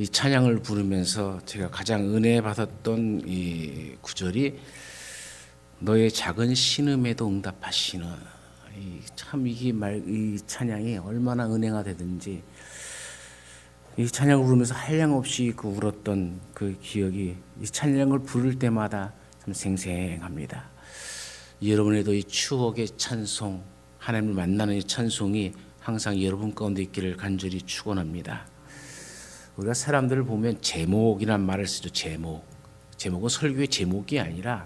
이 찬양을 부르면서 제가 가장 은혜 받았던 이 구절이 너의 작은 신음에도 응답하시는, 참 이 찬양이 얼마나 은혜가 되든지 이 찬양을 부르면서 한량없이 그 울었던 그 기억이 이 찬양을 부를 때마다 참 생생합니다. 여러분에도 이 추억의 찬송, 하나님을 만나는 이 찬송이 항상 여러분 가운데 있기를 간절히 축원합니다. 우리가 사람들을 보면 제목이란 말을 쓰죠. 제목은 설교의 제목이 아니라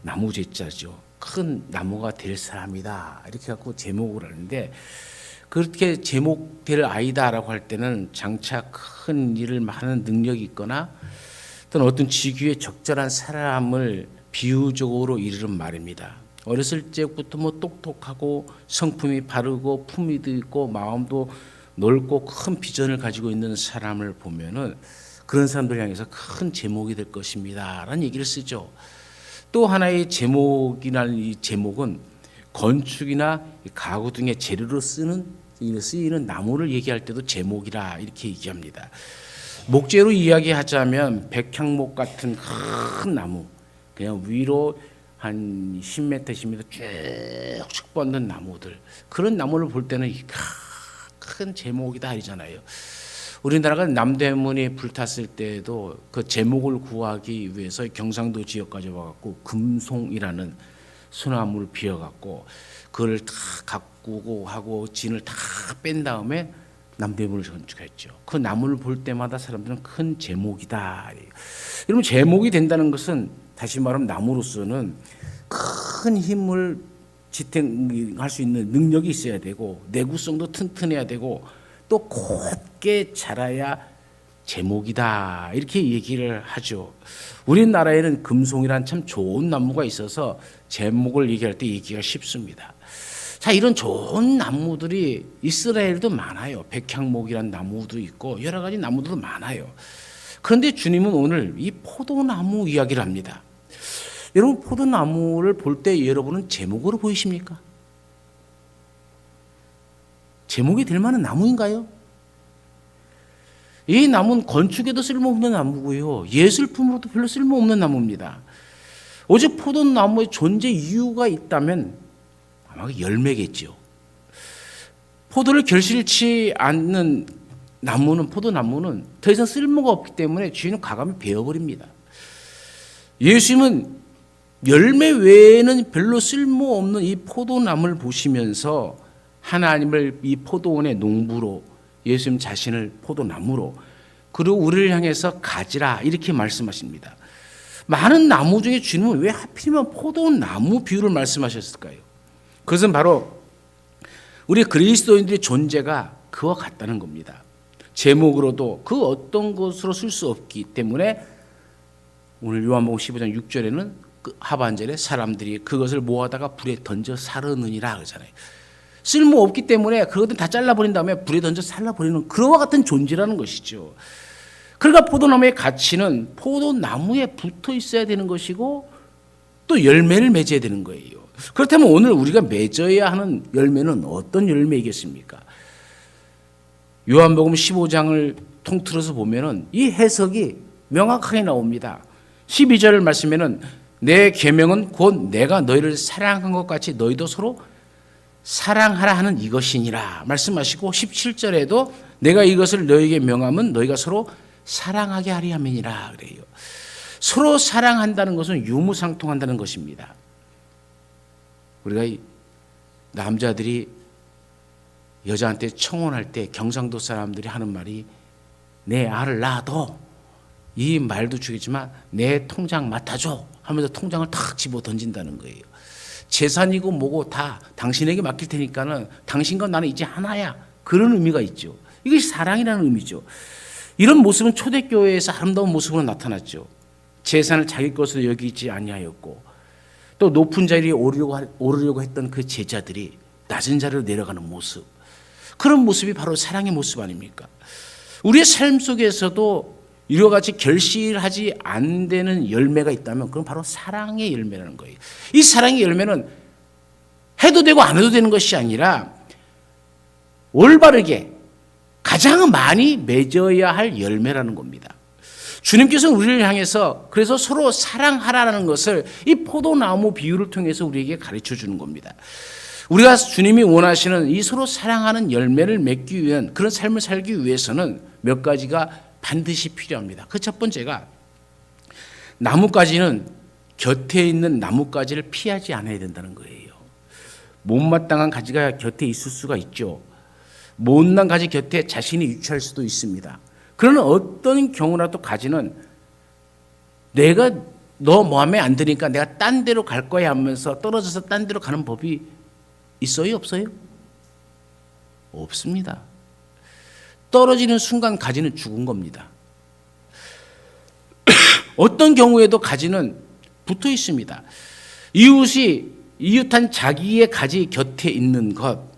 나무 제자죠. 큰 나무가 될 사람이다 이렇게 갖고 제목을 하는데, 그렇게 제목 될 아이다라고 할 때는 장차 큰 일을 하는 능력이 있거나 또는 어떤 직위에 적절한 사람을 비유적으로 이르는 말입니다. 어렸을 적부터 뭐 똑똑하고 성품이 바르고 품위도 있고 마음도 넓고 큰 비전을 가지고 있는 사람을 보면은 그런 사람들 향해서 큰 제목이 될 것입니다라는 얘기를 쓰죠. 또 하나의 제목이라는 이 제목은 건축이나 가구 등의 재료로 쓰이는 나무를 얘기할 때도 제목이라 이렇게 얘기합니다. 목재로 이야기하자면 백향목 같은 큰 나무, 그냥 위로 한 10m, 10m 쭉쭉 뻗는 나무들, 그런 나무를 볼 때는 큰 제목이다 이러잖아요. 우리나라가 남대문이 불탔을 때에도 그 제목을 구하기 위해서 경상도 지역까지 와갖고 금송이라는 소나무를 비워갖고 그걸 다 가꾸고 하고 진을 다 뺀 다음에 남대문을 건축했죠. 그 나무를 볼 때마다 사람들은 큰 제목이다. 여러분, 제목이 된다는 것은 다시 말하면 나무로서는 큰 힘을 지탱할 수 있는 능력이 있어야 되고 내구성도 튼튼해야 되고 또 곧게 자라야 제목이다 이렇게 얘기를 하죠. 우리나라에는 금송이란 참 좋은 나무가 있어서 제목을 얘기할 때 얘기가 쉽습니다. 자, 이런 좋은 나무들이 이스라엘도 많아요. 백향목이란 나무도 있고 여러 가지 나무들도 많아요. 그런데 주님은 오늘 이 포도나무 이야기를 합니다. 여러분, 포도나무를 볼 때 여러분은 제목으로 보이십니까? 제목이 될 만한 나무인가요? 이 나무는 건축에도 쓸모없는 나무고요, 예술품으로도 별로 쓸모없는 나무입니다. 오직 포도나무의 존재 이유가 있다면 아마 열매겠죠. 포도를 결실치 않는 포도나무는 더 이상 쓸모가 없기 때문에 주인은 과감히 베어버립니다. 예수님은 열매 외에는 별로 쓸모없는 이 포도나무를 보시면서 하나님을 이 포도원의 농부로, 예수님 자신을 포도나무로, 그리고 우리를 향해서 가지라 이렇게 말씀하십니다. 많은 나무 중에 주님은 왜 하필이면 포도나무 비유를 말씀하셨을까요? 그것은 바로 우리 그리스도인들의 존재가 그와 같다는 겁니다. 제목으로도 그 어떤 것으로 쓸 수 없기 때문에 오늘 요한복음 15장 6절에는 그 하반절에 사람들이 그것을 모아다가 불에 던져 사르느니라 그러잖아요. 쓸모없기 때문에 그것들 다 잘라버린 다음에 불에 던져 살라버리는 그와 같은 존재라는 것이죠. 그러니까 포도나무의 가치는 포도나무에 붙어 있어야 되는 것이고 또 열매를 맺어야 되는 거예요. 그렇다면 오늘 우리가 맺어야 하는 열매는 어떤 열매이겠습니까? 요한복음 15장을 통틀어서 보면은 이 해석이 명확하게 나옵니다. 12절 말씀에는 내 계명은 곧 내가 너희를 사랑한 것 같이 너희도 서로 사랑하라 하는 이것이니라 말씀하시고, 17절에도 내가 이것을 너희에게 명함은 너희가 서로 사랑하게 하리 함이니라 그래요. 서로 사랑한다는 것은 유무상통한다는 것입니다. 우리가 남자들이 여자한테 청혼할 때 경상도 사람들이 하는 말이 내 알을 낳아도, 이 말도 죽이지만 내 통장 맡아줘 하면서 통장을 탁 집어 던진다는 거예요. 재산이고 뭐고 다 당신에게 맡길 테니까는 당신과 나는 이제 하나야, 그런 의미가 있죠. 이것이 사랑이라는 의미죠. 이런 모습은 초대교회에서 아름다운 모습으로 나타났죠. 재산을 자기 것으로 여기지 아니하였고 또 높은 자리에 오르려고 했던 그 제자들이 낮은 자리로 내려가는 모습, 그런 모습이 바로 사랑의 모습 아닙니까? 우리의 삶 속에서도 이와 같이 결실하지 안 되는 열매가 있다면 그건 바로 사랑의 열매라는 거예요. 이 사랑의 열매는 해도 되고 안 해도 되는 것이 아니라 올바르게 가장 많이 맺어야 할 열매라는 겁니다. 주님께서는 우리를 향해서 그래서 서로 사랑하라는 것을 이 포도나무 비유를 통해서 우리에게 가르쳐 주는 겁니다. 우리가 주님이 원하시는 이 서로 사랑하는 열매를 맺기 위한 그런 삶을 살기 위해서는 몇 가지가 반드시 필요합니다. 그 첫 번째가 나뭇가지는 곁에 있는 나뭇가지를 피하지 않아야 된다는 거예요. 못마땅한 가지가 곁에 있을 수가 있죠. 못난 가지 곁에 자신이 유치할 수도 있습니다. 그러나 어떤 경우라도 가지는 내가 너 마음에 안 드니까 내가 딴 데로 갈 거야 하면서 떨어져서 딴 데로 가는 법이 있어요? 없어요? 없습니다. 떨어지는 순간 가지는 죽은 겁니다. 어떤 경우에도 가지는 붙어 있습니다. 이웃한 자기의 가지 곁에 있는 것,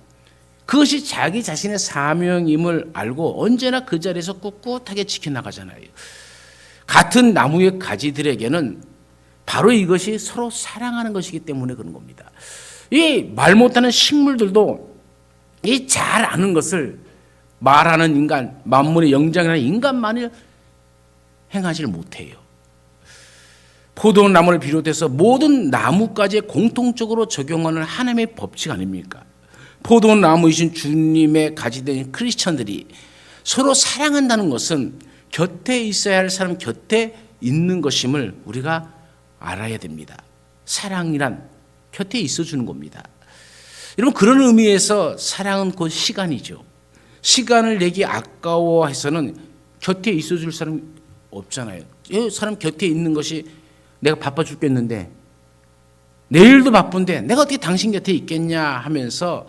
그것이 자기 자신의 사명임을 알고 언제나 그 자리에서 꿋꿋하게 지켜나가잖아요. 같은 나무의 가지들에게는 바로 이것이 서로 사랑하는 것이기 때문에 그런 겁니다. 이 말 못하는 식물들도 이 잘 아는 것을 말하는 인간, 만물의 영장이라는 인간만이 행하지를 못해요. 포도나무를 비롯해서 모든 나무까지 공통적으로 적용하는 하나님의 법칙 아닙니까? 포도나무이신 주님의 가지된 크리스천들이 서로 사랑한다는 것은 곁에 있어야 할 사람 곁에 있는 것임을 우리가 알아야 됩니다. 사랑이란 곁에 있어주는 겁니다. 여러분, 그런 의미에서 사랑은 곧 시간이죠. 시간을 내기 아까워해서는 곁에 있어줄 사람이 없잖아요. 이 사람 곁에 있는 것이 내가 바빠 죽겠는데 내일도 바쁜데 내가 어떻게 당신 곁에 있겠냐 하면서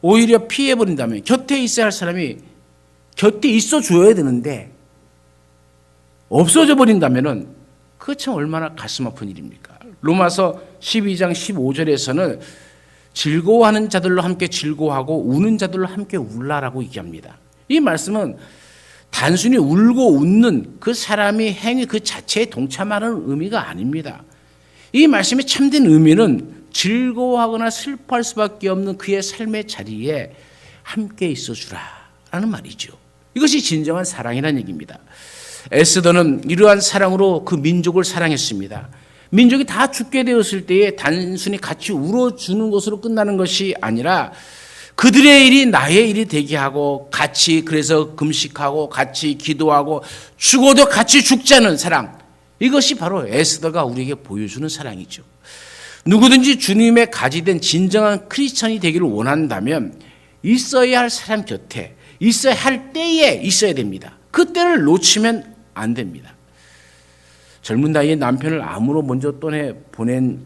오히려 피해버린다면, 곁에 있어야 할 사람이 곁에 있어줘야 되는데 없어져 버린다면 그거 참 얼마나 가슴 아픈 일입니까? 로마서 12장 15절에서는 즐거워하는 자들로 함께 즐거워하고 우는 자들로 함께 울라라고 얘기합니다. 이 말씀은 단순히 울고 웃는 그 사람이 행위 그 자체에 동참하는 의미가 아닙니다. 이 말씀의 참된 의미는 즐거워하거나 슬퍼할 수밖에 없는 그의 삶의 자리에 함께 있어주라라는 말이죠. 이것이 진정한 사랑이라는 얘기입니다. 에스더는 이러한 사랑으로 그 민족을 사랑했습니다. 민족이 다 죽게 되었을 때에 단순히 같이 울어주는 것으로 끝나는 것이 아니라 그들의 일이 나의 일이 되게 하고 같이 그래서 금식하고 같이 기도하고 죽어도 같이 죽자는 사랑, 이것이 바로 에스더가 우리에게 보여주는 사랑이죠. 누구든지 주님의 가지된 진정한 크리스천이 되기를 원한다면 있어야 할 사람 곁에 있어야 할 때에 있어야 됩니다. 그 때를 놓치면 안 됩니다. 젊은 나이에 남편을 암으로 먼저 떠내보낸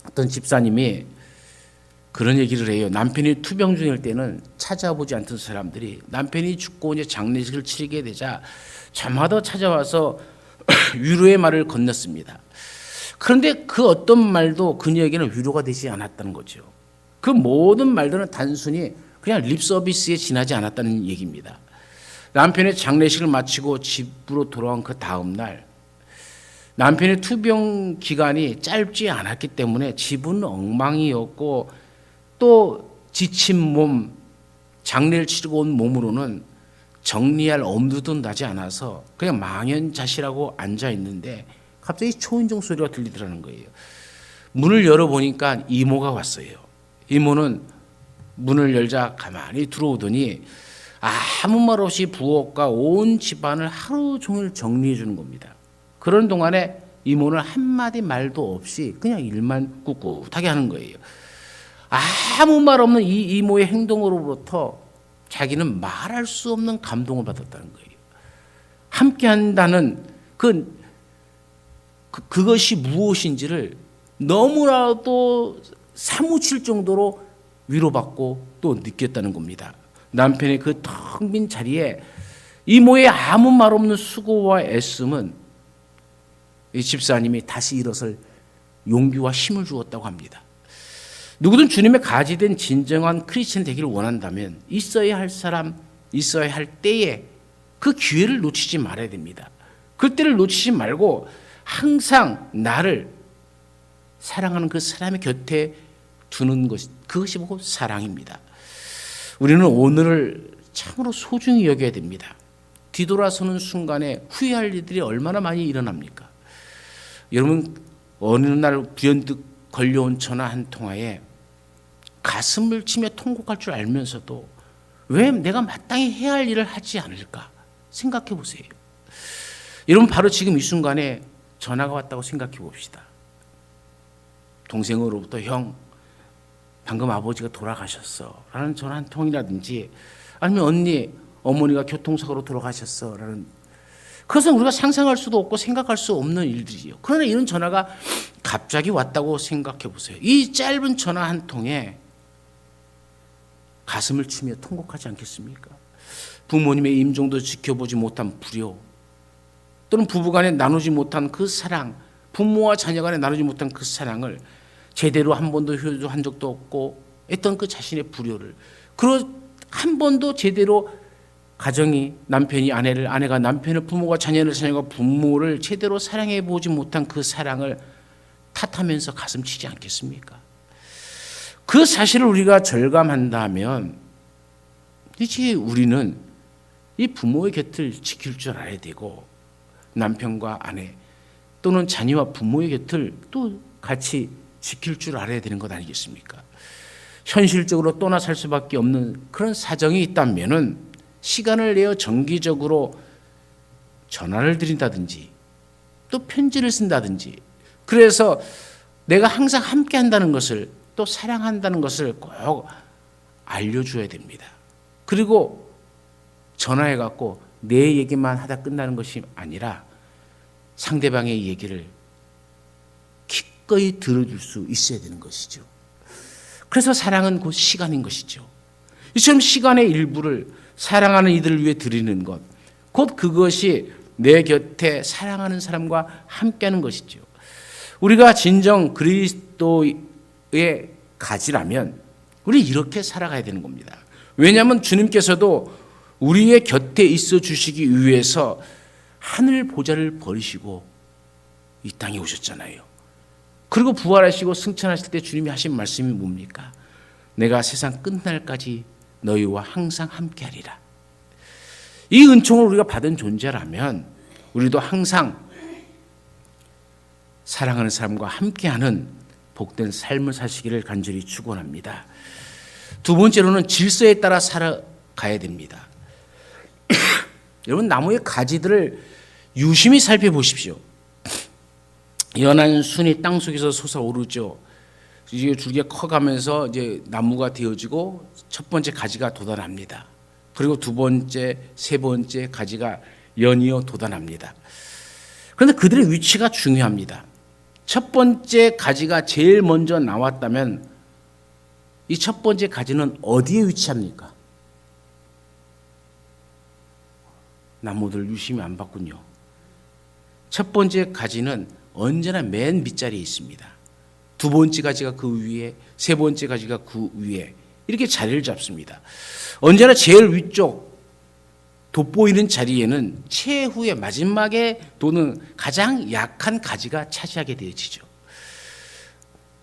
어떤 집사님이 그런 얘기를 해요. 남편이 투병 중일 때는 찾아보지 않던 사람들이 남편이 죽고 이제 장례식을 치르게 되자 저마다 찾아와서 위로의 말을 건넸습니다. 그런데 그 어떤 말도 그녀에게는 위로가 되지 않았다는 거죠. 그 모든 말들은 단순히 그냥 립 서비스에 지나지 않았다는 얘기입니다. 남편의 장례식을 마치고 집으로 돌아온 그 다음 날, 남편의 투병 기간이 짧지 않았기 때문에 집은 엉망이었고 또 지친 몸, 장례를 치르고 온 몸으로는 정리할 엄두도 나지 않아서 그냥 망연자실하고 앉아 있는데 갑자기 초인종 소리가 들리더라는 거예요. 문을 열어보니까 이모가 왔어요. 이모는 문을 열자 가만히 들어오더니 아무 말 없이 부엌과 온 집안을 하루 종일 정리해 주는 겁니다. 그런 동안에 이모는 한마디 말도 없이 그냥 일만 꿋꿋하게 하는 거예요. 아무 말 없는 이 이모의 행동으로부터 자기는 말할 수 없는 감동을 받았다는 거예요. 함께 한다는 그것이 무엇인지를 너무나도 사무칠 정도로 위로받고 또 느꼈다는 겁니다. 남편의 그 텅 빈 자리에 이모의 아무 말 없는 수고와 애씀은 이 집사님이 다시 일어설 용기와 힘을 주었다고 합니다. 누구든 주님의 가지된 진정한 크리스천 되기를 원한다면 있어야 할 사람, 있어야 할 때에 그 기회를 놓치지 말아야 됩니다. 그 때를 놓치지 말고 항상 나를 사랑하는 그 사람의 곁에 두는 것, 그것이 바로 사랑입니다. 우리는 오늘을 참으로 소중히 여겨야 됩니다. 뒤돌아서는 순간에 후회할 일들이 얼마나 많이 일어납니까? 여러분, 어느 날 불현듯 걸려온 전화 한 통화에 가슴을 치며 통곡할 줄 알면서도 왜 내가 마땅히 해야 할 일을 하지 않을까 생각해 보세요. 여러분, 바로 지금 이 순간에 전화가 왔다고 생각해 봅시다. 동생으로부터 형, 방금 아버지가 돌아가셨어 라는 전화 한 통이라든지, 아니면 언니, 어머니가 교통사고로 돌아가셨어 라는, 그것은 우리가 상상할 수도 없고 생각할 수 없는 일들이요. 그러나 이런 전화가 갑자기 왔다고 생각해 보세요. 이 짧은 전화 한 통에 가슴을 치며 통곡하지 않겠습니까? 부모님의 임종도 지켜보지 못한 불효, 또는 부부간에 나누지 못한 그 사랑, 부모와 자녀간에 나누지 못한 그 사랑을 제대로 한 번도 효도한 적도 없고 했던 그 자신의 불효를, 그리고 한 번도 제대로 가정이 남편이 아내를, 아내가 남편을, 부모가 자녀를, 자녀가 부모를 제대로 사랑해 보지 못한 그 사랑을 탓하면서 가슴 치지 않겠습니까? 그 사실을 우리가 절감한다면 이제 우리는 이 부모의 곁을 지킬 줄 알아야 되고, 남편과 아내 또는 자녀와 부모의 곁을 또 같이 지킬 줄 알아야 되는 것 아니겠습니까? 현실적으로 떠나 살 수밖에 없는 그런 사정이 있다면은 시간을 내어 정기적으로 전화를 드린다든지 또 편지를 쓴다든지, 그래서 내가 항상 함께 한다는 것을, 또 사랑한다는 것을 꼭 알려줘야 됩니다. 그리고 전화해 갖고 내 얘기만 하다 끝나는 것이 아니라 상대방의 얘기를 기꺼이 들어줄 수 있어야 되는 것이죠. 그래서 사랑은 곧 시간인 것이죠. 이처럼 시간의 일부를 사랑하는 이들을 위해 드리는 것, 곧 그것이 내 곁에 사랑하는 사람과 함께하는 것이죠. 우리가 진정 그리스도의 가지라면 우리 이렇게 살아가야 되는 겁니다. 왜냐하면 주님께서도 우리의 곁에 있어 주시기 위해서 하늘 보좌를 버리시고 이 땅에 오셨잖아요. 그리고 부활하시고 승천하실 때 주님이 하신 말씀이 뭡니까? 내가 세상 끝날까지 너희와 항상 함께하리라. 이 은총을 우리가 받은 존재라면 우리도 항상 사랑하는 사람과 함께하는 복된 삶을 사시기를 간절히 축원합니다. 두 번째로는 질서에 따라 살아가야 됩니다. 여러분, 나무의 가지들을 유심히 살펴보십시오. 연한 순이 땅 속에서 솟아오르죠. 이제 줄기가 커가면서 이제 나무가 되어지고 첫 번째 가지가 돋아납니다. 그리고 두 번째, 세 번째 가지가 연이어 돋아납니다. 그런데 그들의 위치가 중요합니다. 첫 번째 가지가 제일 먼저 나왔다면 이 첫 번째 가지는 어디에 위치합니까? 나무들 유심히 안 봤군요. 첫 번째 가지는 언제나 맨 밑자리에 있습니다. 두 번째 가지가 그 위에, 세 번째 가지가 그 위에, 이렇게 자리를 잡습니다. 언제나 제일 위쪽 돋보이는 자리에는 최후의 마지막에 도는 가장 약한 가지가 차지하게 되어지죠.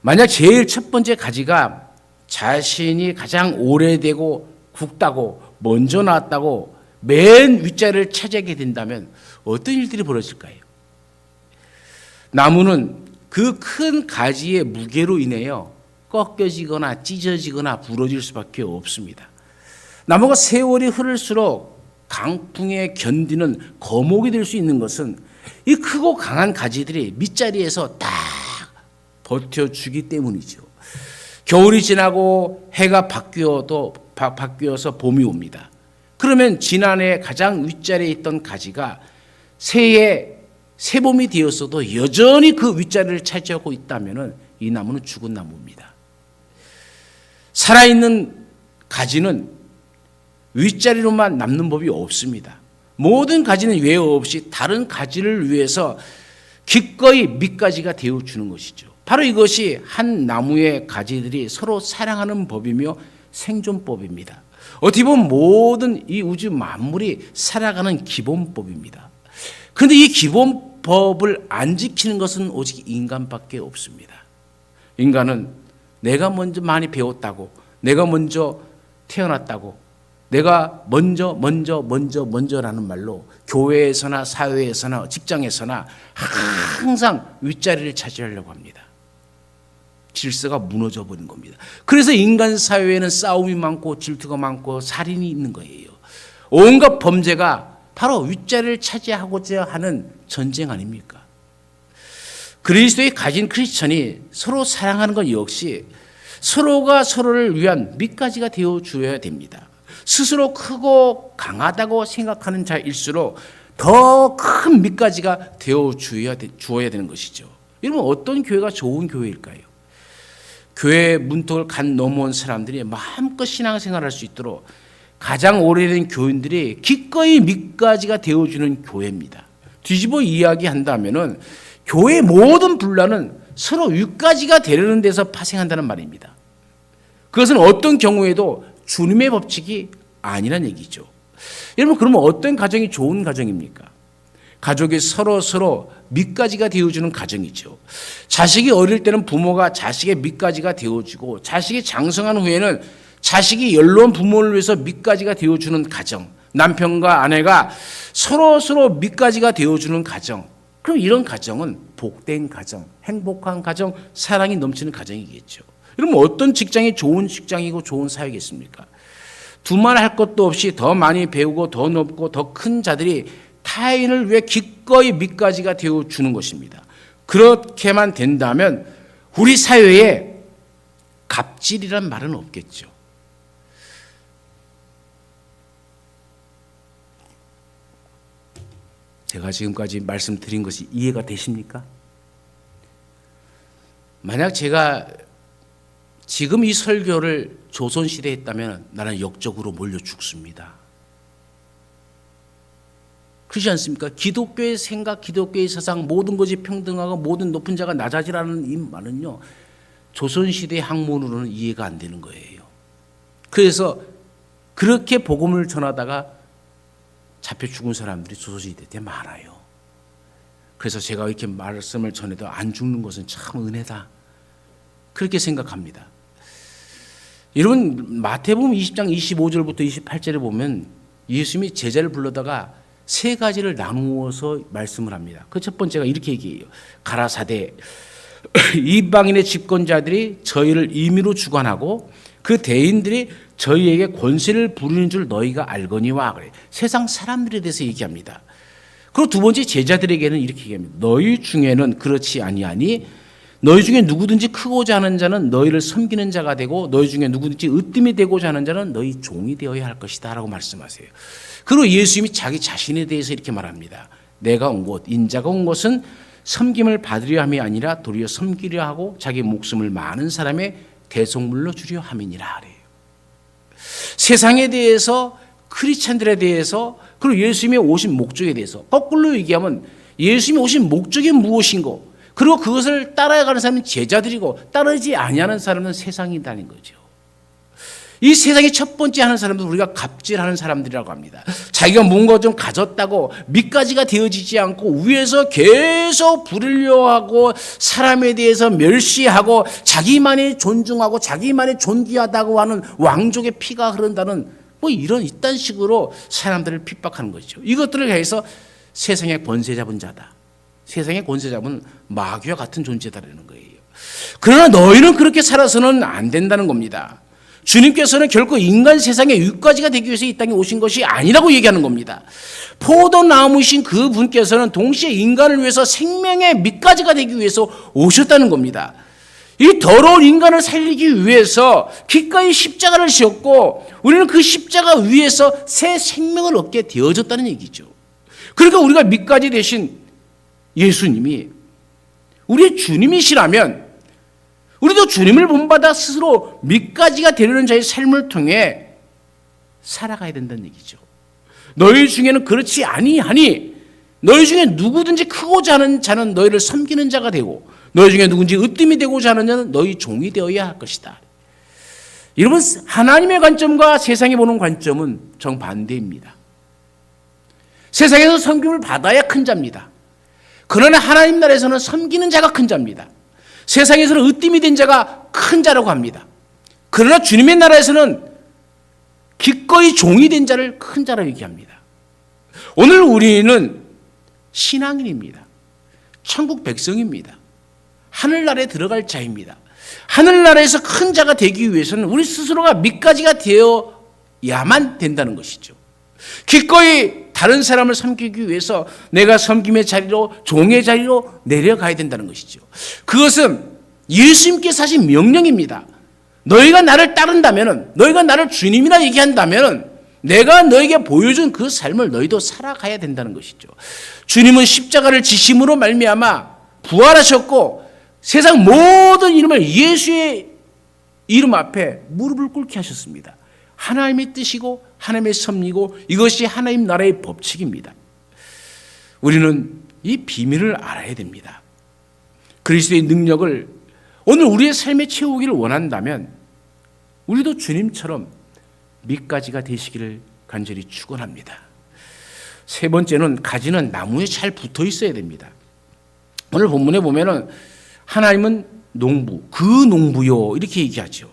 만약 제일 첫 번째 가지가 자신이 가장 오래되고 굵다고 먼저 나왔다고 맨 윗자리를 차지하게 된다면 어떤 일들이 벌어질까요? 나무는 그 큰 가지의 무게로 인하여 꺾여지거나 찢어지거나 부러질 수밖에 없습니다. 나무가 세월이 흐를수록 강풍에 견디는 거목이 될 수 있는 것은 이 크고 강한 가지들이 밑자리에서 딱 버텨주기 때문이죠. 겨울이 지나고 해가 바뀌어서 봄이 옵니다. 그러면 지난해 가장 윗자리에 있던 가지가 새해 새봄이 되었어도 여전히 그 윗자리를 차지하고 있다면 이 나무는 죽은 나무입니다. 살아있는 가지는 윗자리로만 남는 법이 없습니다. 모든 가지는 예외 없이 다른 가지를 위해서 기꺼이 밑가지가 되어주는 것이죠. 바로 이것이 한 나무의 가지들이 서로 사랑하는 법이며 생존법입니다. 어떻게 보면 모든 이 우주 만물이 살아가는 기본법입니다. 그런데 이 기본법을 안 지키는 것은 오직 인간밖에 없습니다. 인간은 내가 먼저 많이 배웠다고, 내가 먼저 태어났다고, 내가 먼저라는 말로 교회에서나 사회에서나 직장에서나 항상 윗자리를 차지하려고 합니다. 질서가 무너져 버린 겁니다. 그래서 인간 사회에는 싸움이 많고 질투가 많고 살인이 있는 거예요. 온갖 범죄가 바로 윗자리를 차지하고자 하는 전쟁 아닙니까? 그리스도의 가진 크리스천이 서로 사랑하는 것 역시 서로가 서로를 위한 밑가지가 되어 주어야 됩니다. 스스로 크고 강하다고 생각하는 자일수록 더 큰 밑가지가 되어 주어야 되는 것이죠. 여러분, 어떤 교회가 좋은 교회일까요? 교회 문턱을 간 넘어온 사람들이 마음껏 신앙생활할 수 있도록 가장 오래된 교인들이 기꺼이 밑가지가 되어주는 교회입니다. 뒤집어 이야기한다면은 교회 모든 분란은 서로 윗가지가 되려는 데서 파생한다는 말입니다. 그것은 어떤 경우에도 주님의 법칙이 아니란 얘기죠. 여러분, 그러면 어떤 가정이 좋은 가정입니까? 가족이 서로 밑가지가 되어주는 가정이죠. 자식이 어릴 때는 부모가 자식의 밑가지가 되어주고, 자식이 장성한 후에는 자식이 연로한 부모를 위해서 밑가지가 되어주는 가정, 남편과 아내가 서로 밑가지가 되어주는 가정, 그럼 이런 가정은 복된 가정, 행복한 가정, 사랑이 넘치는 가정이겠죠. 여러분, 어떤 직장이 좋은 직장이고 좋은 사회겠습니까? 두말할 것도 없이 더 많이 배우고 더 높고 더 큰 자들이 타인을 위해 기꺼이 밑가지가 되어주는 것입니다. 그렇게만 된다면 우리 사회에 갑질이란 말은 없겠죠. 제가 지금까지 말씀드린 것이 이해가 되십니까? 만약 제가 지금 이 설교를 조선시대에 했다면 나는 역적으로 몰려 죽습니다. 그렇지 않습니까? 기독교의 생각, 기독교의 사상, 모든 것이 평등하고 모든 높은 자가 낮아지라는 이 말은요, 조선시대 학문으로는 이해가 안 되는 거예요. 그래서 그렇게 복음을 전하다가 잡혀 죽은 사람들이 조선시대 때 많아요. 그래서 제가 이렇게 말씀을 전해도 안 죽는 것은 참 은혜다, 그렇게 생각합니다. 여러분, 마태복음 20장 25절부터 28절에 보면 예수님이 제자를 불러다가 세 가지를 나누어서 말씀을 합니다. 그 첫 번째가 이렇게 얘기해요. 가라사대 이방인의 집권자들이 저희를 임의로 주관하고 그 대인들이 저희에게 권세를 부리는 줄 너희가 알거니와. 그래. 세상 사람들에 대해서 얘기합니다. 그리고 두 번째, 제자들에게는 이렇게 얘기합니다. 너희 중에는 그렇지 아니하니 너희 중에 누구든지 크고자 하는 자는 너희를 섬기는 자가 되고 너희 중에 누구든지 으뜸이 되고자 하는 자는 너희 종이 되어야 할 것이다 라고 말씀하세요. 그리고 예수님이 자기 자신에 대해서 이렇게 말합니다. 내가 온 곳, 인자가 온 것은 섬김을 받으려 함이 아니라 도리어 섬기려 하고 자기 목숨을 많은 사람의 대속물로 주려 함이니라 그래요. 세상에 대해서, 크리스찬들에 대해서, 그리고 예수님의 오신 목적에 대해서 거꾸로 얘기하면 예수님이 오신 목적이 무엇인고, 그리고 그것을 따라가는 사람은 제자들이고 따르지 아니하는 사람은 세상이다는 거죠. 이 세상의 첫 번째 하는 사람들 우리가 갑질하는 사람들이라고 합니다. 자기가 뭔가 좀 가졌다고 밑가지가 되어지지 않고 위에서 계속 부리려 하고 사람에 대해서 멸시하고 자기만이 존중하고 자기만이 존귀하다고 하는 왕족의 피가 흐른다는 뭐 이딴 식으로 사람들을 핍박하는 것이죠. 이것들을 해서 세상의 권세 잡은 자다, 세상의 권세 잡은 마귀와 같은 존재다라는 거예요. 그러나 너희는 그렇게 살아서는 안 된다는 겁니다. 주님께서는 결코 인간 세상의 윗가지가 되기 위해서 이 땅에 오신 것이 아니라고 얘기하는 겁니다. 포도나무이신 그 분께서는 동시에 인간을 위해서 생명의 밑가지가 되기 위해서 오셨다는 겁니다. 이 더러운 인간을 살리기 위해서 기꺼이 십자가를 지었고 우리는 그 십자가 위에서 새 생명을 얻게 되어졌다는 얘기죠. 그러니까 우리가 밑가지 되신 예수님이 우리의 주님이시라면 우리도 주님을 본받아 스스로 밑가지가 되려는 자의 삶을 통해 살아가야 된다는 얘기죠. 너희 중에는 그렇지 아니하니 너희 중에 누구든지 크고자 하는 자는 너희를 섬기는 자가 되고 너희 중에 누군지 으뜸이 되고자 하는 자는 너희 종이 되어야 할 것이다. 여러분, 하나님의 관점과 세상이 보는 관점은 정반대입니다. 세상에서 섬김을 받아야 큰 자입니다. 그러나 하나님 나라에서는 섬기는 자가 큰 자입니다. 세상에서는 으뜸이 된 자가 큰 자라고 합니다. 그러나 주님의 나라에서는 기꺼이 종이 된 자를 큰 자라 얘기합니다. 오늘 우리는 신앙인입니다. 천국 백성입니다. 하늘나라에 들어갈 자입니다. 하늘나라에서 큰 자가 되기 위해서는 우리 스스로가 밑가지가 되어야만 된다는 것이죠. 기꺼이 다른 사람을 섬기기 위해서 내가 섬김의 자리로, 종의 자리로 내려가야 된다는 것이죠. 그것은 예수님께서 하신 명령입니다. 너희가 나를 따른다면, 너희가 나를 주님이라 얘기한다면 내가 너에게 보여준 그 삶을 너희도 살아가야 된다는 것이죠. 주님은 십자가를 지심으로 말미암아 부활하셨고 세상 모든 이름을 예수의 이름 앞에 무릎을 꿇게 하셨습니다. 하나님의 뜻이고 하나님의 섭리고 이것이 하나님 나라의 법칙입니다. 우리는 이 비밀을 알아야 됩니다. 그리스도의 능력을 오늘 우리의 삶에 채우기를 원한다면 우리도 주님처럼 밑가지가 되시기를 간절히 축원합니다. 세 번째는 가지는 나무에 잘 붙어 있어야 됩니다. 오늘 본문에 보면은 하나님은 농부, 그 농부요 이렇게 얘기하죠.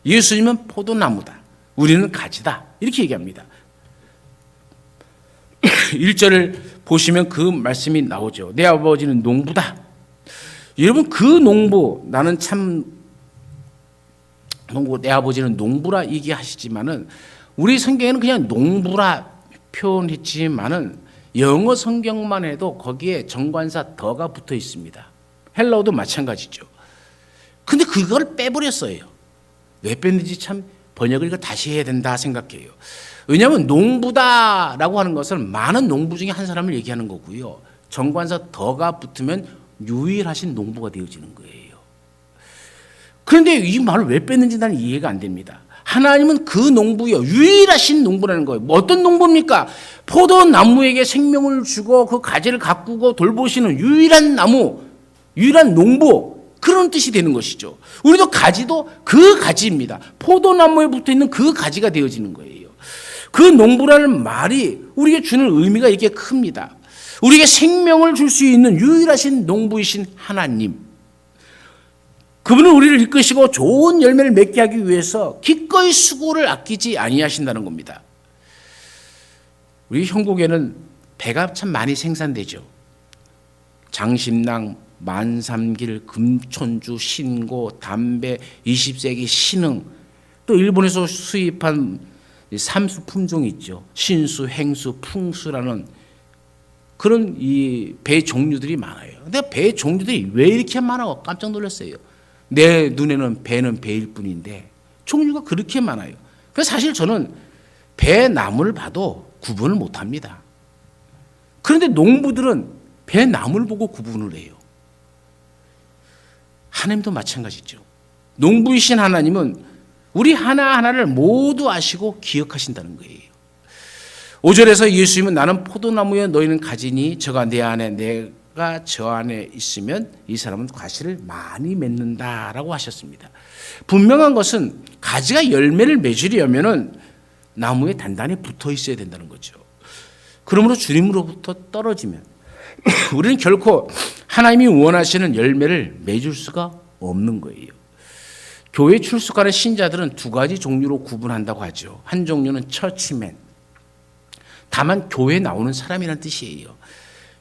예수님은 포도나무다. 우리는 가지다. 이렇게 얘기합니다. 1절을 보시면 그 말씀이 나오죠. 내 아버지는 농부다. 여러분 그 농부, 나는 참 농부, 내 아버지는 농부라 얘기하시지만은 우리 성경에는 그냥 농부라 표현했지만은 영어 성경만 해도 거기에 정관사 더가 붙어 있습니다. 헬라어도 마찬가지죠. 근데 그걸 빼버렸어요. 왜 뺐는지 참 번역을 이거 다시 해야 된다 생각해요. 왜냐하면 농부다라고 하는 것은 많은 농부 중에 한 사람을 얘기하는 거고요. 정관사 더가 붙으면 유일하신 농부가 되어지는 거예요. 그런데 이 말을 왜 뺐는지 나는 이해가 안 됩니다. 하나님은 그 농부요, 유일하신 농부라는 거예요. 뭐 어떤 농부입니까? 포도나무에게 생명을 주고 그 가지를 가꾸고 돌보시는 유일한 나무, 유일한 농부, 그런 뜻이 되는 것이죠. 우리도 가지도 그 가지입니다. 포도나무에 붙어있는 그 가지가 되어지는 거예요. 그 농부라는 말이 우리에게 주는 의미가 이렇게 큽니다. 우리에게 생명을 줄 수 있는 유일하신 농부이신 하나님, 그분은 우리를 이끄시고 좋은 열매를 맺게 하기 위해서 기꺼이 수고를 아끼지 아니하신다는 겁니다. 우리 형국에는 배가 참 많이 생산되죠. 장신랑, 만삼길, 금촌주, 신고, 담배, 20세기 신흥, 또 일본에서 수입한 삼수 품종이 있죠. 신수, 행수, 풍수라는 그런 이 배 종류들이 많아요. 근데 배 종류들이 왜 이렇게 많아? 깜짝 놀랐어요. 내 눈에는 배는 배일 뿐인데 종류가 그렇게 많아요. 그래서 사실 저는 배 나무를 봐도 구분을 못합니다. 그런데 농부들은 배 나무를 보고 구분을 해요. 하나님도 마찬가지죠. 농부이신 하나님은 우리 하나하나를 모두 아시고 기억하신다는 거예요. 5절에서 예수님은 나는 포도나무에 너희는 가지니 저가 내 안에 내가 저 안에 있으면 이 사람은 과실을 많이 맺는다라고 하셨습니다. 분명한 것은 가지가 열매를 맺으려면은 나무에 단단히 붙어 있어야 된다는 거죠. 그러므로 주님으로부터 떨어지면 우리는 결코 하나님이 원하시는 열매를 맺을 수가 없는 거예요. 교회 출석하는 신자들은 두 가지 종류로 구분한다고 하죠. 한 종류는 처치맨, 다만 교회에 나오는 사람이라는 뜻이에요.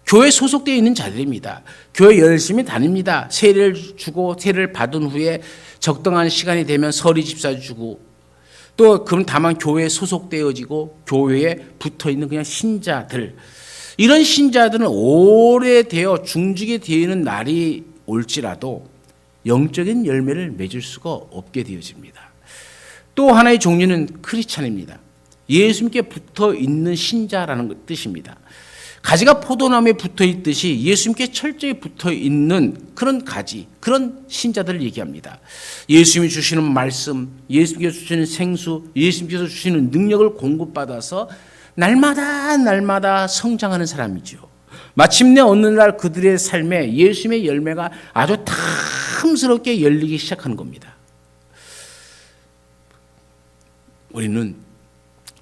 교회에 소속되어 있는 자들입니다. 교회 열심히 다닙니다. 세례를 주고 세례를 받은 후에 적당한 시간이 되면 서리 집사 주고 또 그럼 다만 교회에 소속되어지고 교회에 붙어있는 그냥 신자들, 이런 신자들은 오래되어 중직이 되는 날이 올지라도 영적인 열매를 맺을 수가 없게 되어집니다. 또 하나의 종류는 크리스찬입니다. 예수님께 붙어있는 신자라는 뜻입니다. 가지가 포도나무에 붙어있듯이 예수님께 철저히 붙어있는 그런 가지, 그런 신자들을 얘기합니다. 예수님이 주시는 말씀, 예수님께서 주시는 생수, 예수님께서 주시는 능력을 공급받아서 날마다 성장하는 사람이죠. 마침내 어느 날 그들의 삶에 예수님의 열매가 아주 탐스럽게 열리기 시작하는 겁니다. 우리는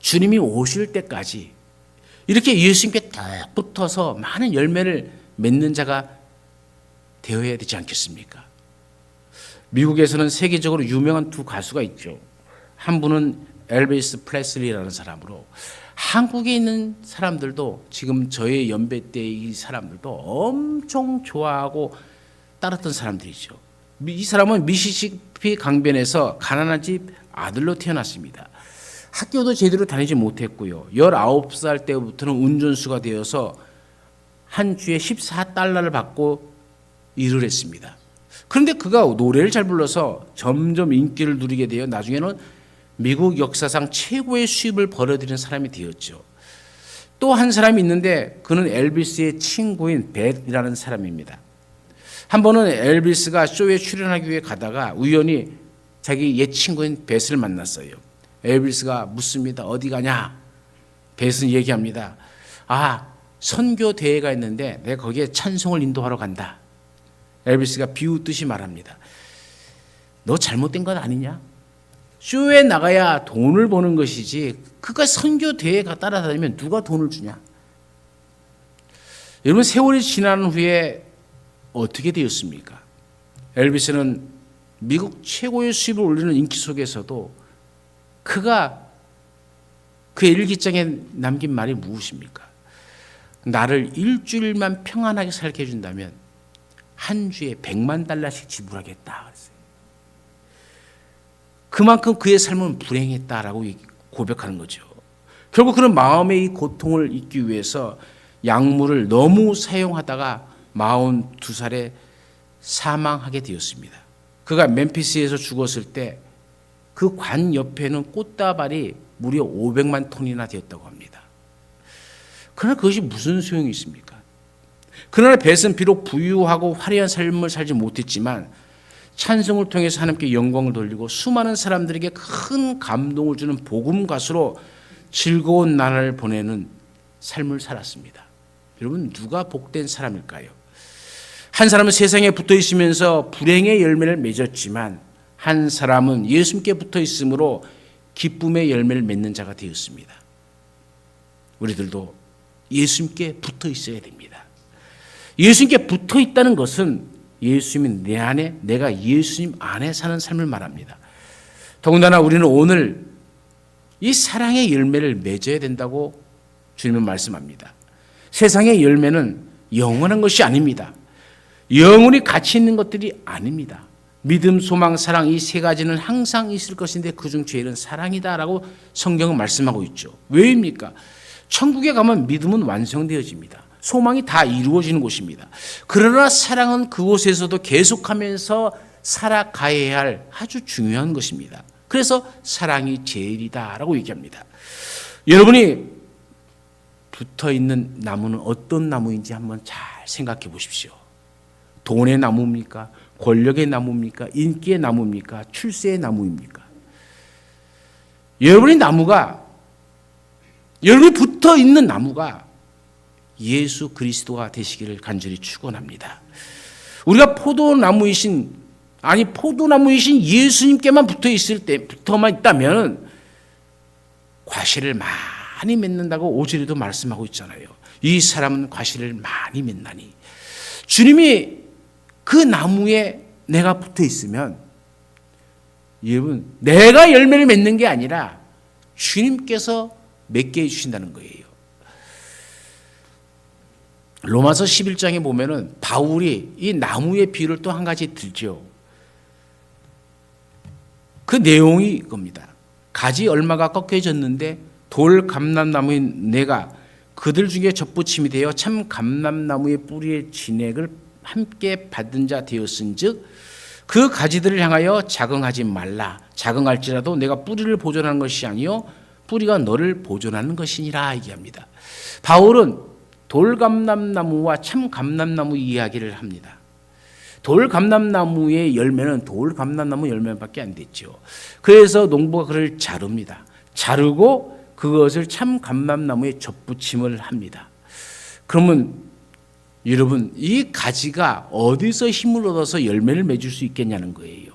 주님이 오실 때까지 이렇게 예수님께 딱 붙어서 많은 열매를 맺는 자가 되어야 되지 않겠습니까? 미국에서는 세계적으로 유명한 두 가수가 있죠. 한 분은 엘비스 프레슬리라는 사람으로 한국에 있는 사람들도 지금 저의 연배 때 이 사람들도 엄청 좋아하고 따랐던 사람들이죠. 이 사람은 미시시피 강변에서 가난한 집 아들로 태어났습니다. 학교도 제대로 다니지 못했고요. 19살 때부터는 운전수가 되어서 한 주에 14달러를 받고 일을 했습니다. 그런데 그가 노래를 잘 불러서 점점 인기를 누리게 되어 나중에는 미국 역사상 최고의 수입을 벌어들이는 사람이 되었죠. 또 한 사람이 있는데 그는 엘비스의 친구인 벳이라는 사람입니다. 한 번은 엘비스가 쇼에 출연하기 위해 가다가 우연히 자기 옛 친구인 벳을 만났어요. 엘비스가 묻습니다. 어디 가냐? 벳은 얘기합니다. 선교 대회가 있는데 내가 거기에 찬송을 인도하러 간다. 엘비스가 비웃듯이 말합니다. 너 잘못된 건 아니냐? 쇼에 나가야 돈을 버는 것이지 그가 선교 대회에 따라다니면 누가 돈을 주냐? 여러분, 세월이 지난 후에 어떻게 되었습니까? 엘비스는 미국 최고의 수입을 올리는 인기 속에서도 그가 그의 일기장에 남긴 말이 무엇입니까? 나를 일주일만 평안하게 살게 해준다면 한 주에 100만 달러씩 지불하겠다. 그만큼 그의 삶은 불행했다라고 고백하는 거죠. 결국 그는 마음의 이 고통을 잊기 위해서 약물을 너무 사용하다가 42살에 사망하게 되었습니다. 그가 멤피스에서 죽었을 때 그 관 옆에는 꽃다발이 무려 500만 톤이나 되었다고 합니다. 그러나 그것이 무슨 소용이 있습니까? 그러나 벳은 비록 부유하고 화려한 삶을 살지 못했지만 찬송을 통해서 하나님께 영광을 돌리고 수많은 사람들에게 큰 감동을 주는 복음 가수로 즐거운 나날을 보내는 삶을 살았습니다. 여러분, 누가 복된 사람일까요? 한 사람은 세상에 붙어 있으면서 불행의 열매를 맺었지만 한 사람은 예수님께 붙어 있으므로 기쁨의 열매를 맺는 자가 되었습니다. 우리들도 예수님께 붙어 있어야 됩니다. 예수님께 붙어 있다는 것은 예수님이 내 안에, 내가 예수님 안에 사는 삶을 말합니다. 더군다나 우리는 오늘 이 사랑의 열매를 맺어야 된다고 주님은 말씀합니다. 세상의 열매는 영원한 것이 아닙니다. 영원히 가치 있는 것들이 아닙니다. 믿음, 소망, 사랑, 이 세 가지는 항상 있을 것인데 그중 제일은 사랑이다라고 성경은 말씀하고 있죠. 왜입니까? 천국에 가면 믿음은 완성되어집니다. 소망이 다 이루어지는 곳입니다. 그러나 사랑은 그곳에서도 계속하면서 살아가야 할 아주 중요한 것입니다. 그래서 사랑이 제일이다라고 얘기합니다. 여러분이 붙어있는 나무는 어떤 나무인지 한번 잘 생각해 보십시오. 돈의 나무입니까? 권력의 나무입니까? 인기의 나무입니까? 출세의 나무입니까? 여러분이 붙어있는 나무가 예수 그리스도가 되시기를 간절히 축원합니다. 우리가 포도나무이신 예수님께만 붙어만 있다면 과실을 많이 맺는다고 오절에도 말씀하고 있잖아요. 이 사람은 과실을 많이 맺나니. 주님이 그 나무에 내가 붙어 있으면 여러분, 내가 열매를 맺는 게 아니라 주님께서 맺게 해주신다는 거예요. 로마서 11장에 보면은 바울이 이 나무의 비유를 또 한 가지 들죠. 그 내용이 이겁니다. 가지 얼마가 꺾여졌는데 돌 감람나무인 내가 그들 중에 접붙임이 되어 참 감람나무의 뿌리의 진액을 함께 받은 자 되었은즉 그 가지들을 향하여 자긍하지 말라. 자긍할지라도 내가 뿌리를 보존하는 것이 아니요 뿌리가 너를 보존하는 것이니라 얘기합니다. 바울은 돌감람나무와 참감람나무 이야기를 합니다. 돌감람나무의 열매는 돌감람나무 열매밖에 안 됐죠. 그래서 농부가 그를 자릅니다. 자르고 그것을 참감람나무에 접붙임을 합니다. 그러면 여러분, 이 가지가 어디서 힘을 얻어서 열매를 맺을 수 있겠냐는 거예요.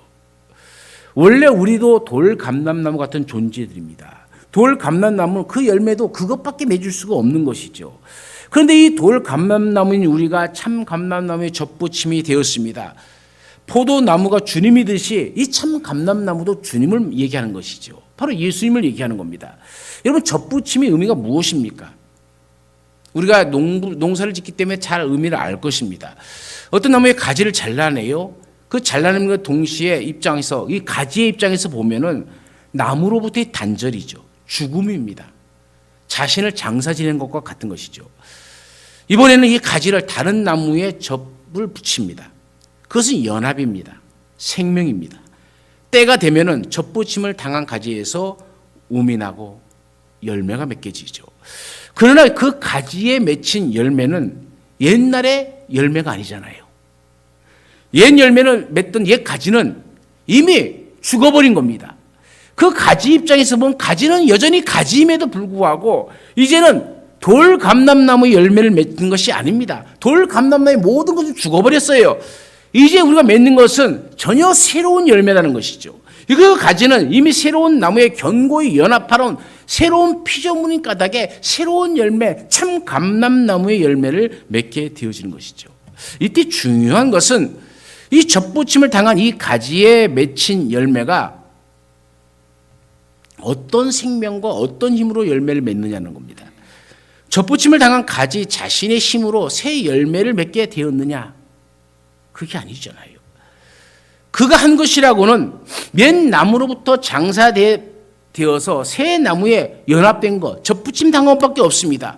원래 우리도 돌감람나무 같은 존재들입니다. 돌감람나무는 그 열매도 그것밖에 맺을 수가 없는 것이죠. 그런데 이 돌감람나무인 우리가 참감람나무의 접붙임이 되었습니다. 포도나무가 주님이듯이 이 참감람나무도 주님을 얘기하는 것이죠. 바로 예수님을 얘기하는 겁니다. 여러분, 접붙임의 의미가 무엇입니까? 우리가 농사를 짓기 때문에 잘 의미를 알 것입니다. 어떤 나무의 가지를 잘라내요. 그 잘라내는 것 동시에 입장에서, 이 가지의 입장에서 보면은 나무로부터의 단절이죠. 죽음입니다. 자신을 장사 지낸 것과 같은 것이죠. 이번에는 이 가지를 다른 나무에 접을 붙입니다. 그것은 연합입니다. 생명입니다. 때가 되면은 접붙임을 당한 가지에서 우미 나고 열매가 맺겨지죠. 그러나 그 가지에 맺힌 열매는 옛날의 열매가 아니잖아요. 옛 열매는 맺던 옛 가지는 이미 죽어버린 겁니다. 그 가지 입장에서 보면 가지는 여전히 가지임에도 불구하고 이제는 돌감람나무의 열매를 맺는 것이 아닙니다. 돌감람나무의 모든 것은 죽어버렸어요. 이제 우리가 맺는 것은 전혀 새로운 열매라는 것이죠. 그 가지는 이미 새로운 나무에 견고히 연합하는 새로운 피조물인 까닭에 새로운 열매, 참 감람나무의 열매를 맺게 되어지는 것이죠. 이때 중요한 것은 이 접붙임을 당한 이 가지에 맺힌 열매가 어떤 생명과 어떤 힘으로 열매를 맺느냐는 겁니다. 접붙임을 당한 가지 자신의 힘으로 새 열매를 맺게 되었느냐? 그게 아니잖아요. 그가 한 것이라고는 맨 나무로부터 장사되어서 새 나무에 연합된 것, 접붙임 당한 것밖에 없습니다.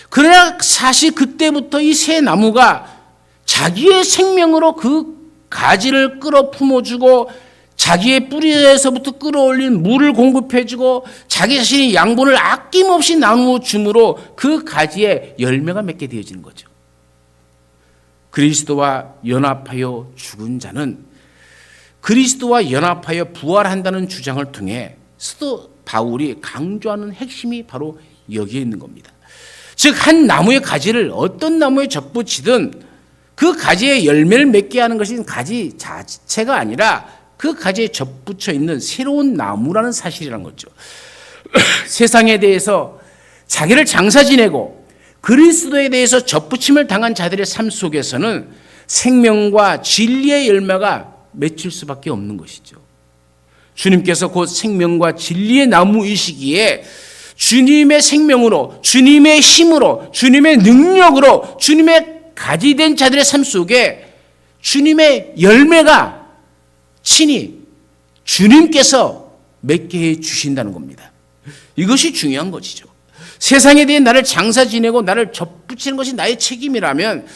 그러나 사실 그때부터 이 새 나무가 자기의 생명으로 그 가지를 끌어 품어주고 자기의 뿌리에서부터 끌어올린 물을 공급해주고 자기 자신의 양분을 아낌없이 나누어 줌으로 그 가지에 열매가 맺게 되어지는 거죠. 그리스도와 연합하여 죽은 자는 그리스도와 연합하여 부활한다는 주장을 통해 사도 바울이 강조하는 핵심이 바로 여기에 있는 겁니다. 즉, 한 나무의 가지를 어떤 나무에 접붙이든 그 가지에 열매를 맺게 하는 것이 가지 자체가 아니라 그 가지에 접붙여 있는 새로운 나무라는 사실이라는 거죠. 세상에 대해서 자기를 장사 지내고 그리스도에 대해서 접붙임을 당한 자들의 삶 속에서는 생명과 진리의 열매가 맺힐 수밖에 없는 것이죠. 주님께서 곧 생명과 진리의 나무이시기에 주님의 생명으로, 주님의 힘으로, 주님의 능력으로, 주님의 가지된 자들의 삶 속에 주님의 열매가 친히 주님께서 맺게 해 주신다는 겁니다. 이것이 중요한 것이죠. 세상에 대해 나를 장사 지내고 나를 접붙이는 것이 나의 책임이라면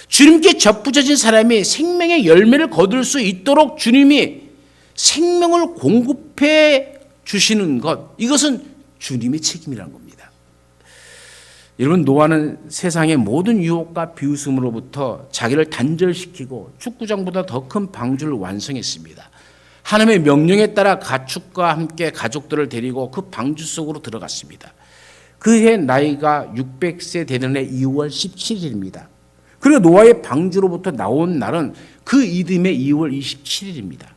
주님께 접붙여진 사람이 생명의 열매를 거둘 수 있도록 주님이 생명을 공급해 주시는 것, 이것은 주님의 책임이라는 겁니다. 여러분, 노아는 세상의 모든 유혹과 비웃음으로부터 자기를 단절시키고 축구장보다 더 큰 방주를 완성했습니다. 하나님의 명령에 따라 가축과 함께 가족들을 데리고 그 방주 속으로 들어갔습니다. 그해 나이가 600세 되는 해 2월 17일입니다. 그리고 노아의 방주로부터 나온 날은 그 이듬해 2월 27일입니다.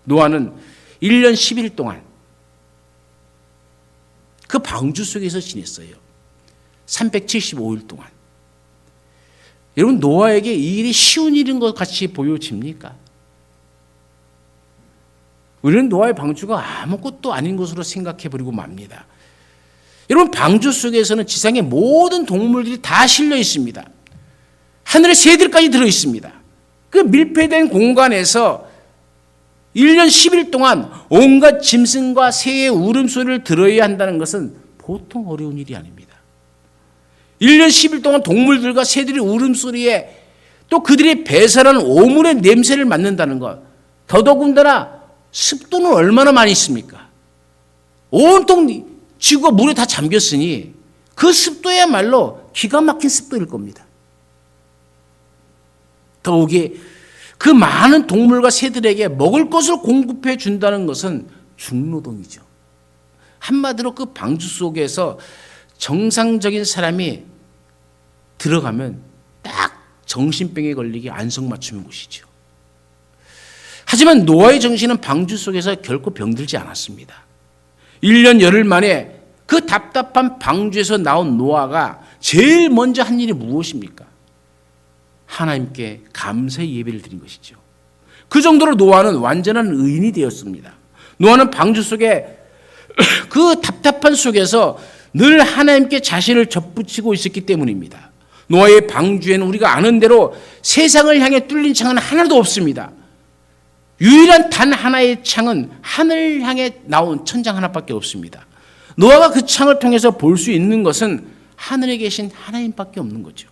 노아는 1년 10일 동안 그 방주 속에서 지냈어요. 375일 동안. 여러분, 노아에게 이 일이 쉬운 일인 것 같이 보여집니까? 우리는 노아의 방주가 아무것도 아닌 것으로 생각해버리고 맙니다. 여러분, 방주 속에서는 지상의 모든 동물들이 다 실려 있습니다. 하늘의 새들까지 들어 있습니다. 그 밀폐된 공간에서 1년 10일 동안 온갖 짐승과 새의 울음소리를 들어야 한다는 것은 보통 어려운 일이 아닙니다. 1년 10일 동안 동물들과 새들의 울음소리에 또 그들이 배설하는 오물의 냄새를 맡는다는 것, 더더군다나 습도는 얼마나 많이 있습니까? 온통 지구가 물에 다 잠겼으니 그 습도야말로 기가 막힌 습도일 겁니다. 더욱이 그 많은 동물과 새들에게 먹을 것을 공급해 준다는 것은 중노동이죠. 한마디로 그 방주 속에서 정상적인 사람이 들어가면 딱 정신병에 걸리게 안성맞춤인 곳이죠. 하지만 노아의 정신은 방주 속에서 결코 병들지 않았습니다. 1년 열흘 만에 그 답답한 방주에서 나온 노아가 제일 먼저 한 일이 무엇입니까? 하나님께 감사의 예배를 드린 것이죠. 그 정도로 노아는 완전한 의인이 되었습니다. 노아는 방주 속에 그 답답한 속에서 늘 하나님께 자신을 접붙이고 있었기 때문입니다. 노아의 방주에는 우리가 아는 대로 세상을 향해 뚫린 창은 하나도 없습니다. 유일한 단 하나의 창은 하늘 향해 나온 천장 하나밖에 없습니다. 노아가 그 창을 통해서 볼 수 있는 것은 하늘에 계신 하나님밖에 없는 거죠.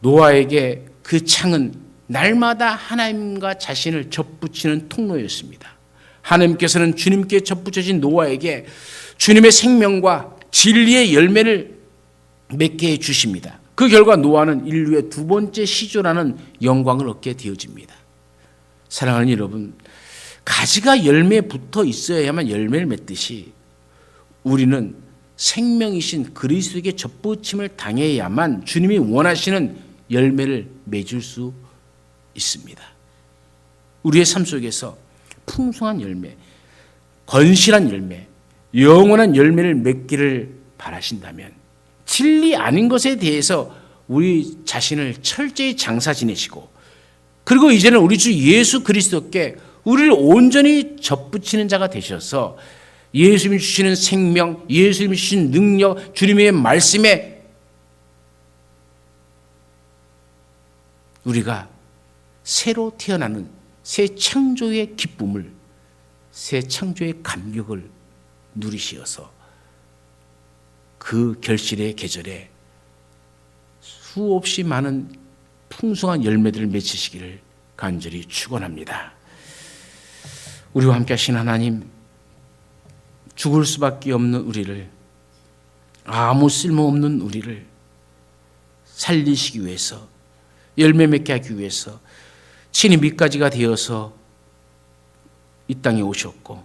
노아에게 그 창은 날마다 하나님과 자신을 접붙이는 통로였습니다. 하나님께서는 주님께 접붙여진 노아에게 주님의 생명과 진리의 열매를 맺게 해 주십니다. 그 결과 노아는 인류의 두 번째 시조라는 영광을 얻게 되어집니다. 사랑하는 여러분, 가지가 열매에 붙어 있어야만 열매를 맺듯이 우리는 생명이신 그리스도에게 접붙임을 당해야만 주님이 원하시는 열매를 맺을 수 있습니다. 우리의 삶 속에서 풍성한 열매, 건실한 열매, 영원한 열매를 맺기를 바라신다면 진리 아닌 것에 대해서 우리 자신을 철저히 장사 지내시고, 그리고 이제는 우리 주 예수 그리스도께 우리를 온전히 접붙이는 자가 되셔서 예수님이 주시는 생명, 예수님이 주신 능력, 주님의 말씀에 우리가 새로 태어나는 새 창조의 기쁨을, 새 창조의 감격을 누리시어서 그 결실의 계절에 수없이 많은 풍성한 열매들을 맺으시기를 간절히 축원합니다. 우리와 함께 하신 하나님, 죽을 수밖에 없는 우리를, 아무 쓸모없는 우리를 살리시기 위해서, 열매 맺게 하기 위해서 친히 밑가지가 되어서 이 땅에 오셨고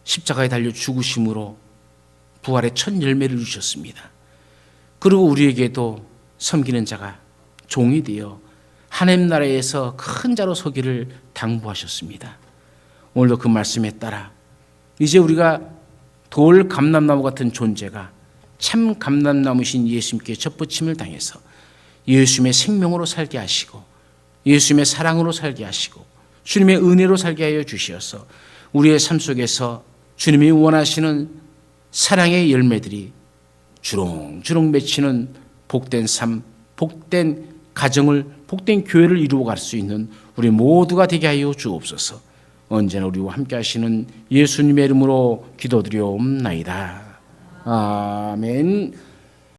십자가에 달려 죽으심으로 부활의 첫 열매를 주셨습니다. 그리고 우리에게도 섬기는 자가 종이 되어 하나님 나라에서 큰 자로 서기를 당부하셨습니다. 오늘도 그 말씀에 따라 이제 우리가 돌 감람나무 같은 존재가 참 감람나무신 예수님께 접붙임을 당해서 예수님의 생명으로 살게 하시고 예수님의 사랑으로 살게 하시고 주님의 은혜로 살게 하여 주시어서 우리의 삶 속에서 주님이 원하시는 사랑의 열매들이 주렁주렁 맺히는 복된 삶, 복된 가정을, 복된 교회를 이루어갈 수 있는 우리 모두가 되게 하여 주옵소서. 언제나 우리와 함께 하시는 예수님의 이름으로 기도드리옵나이다. 아멘.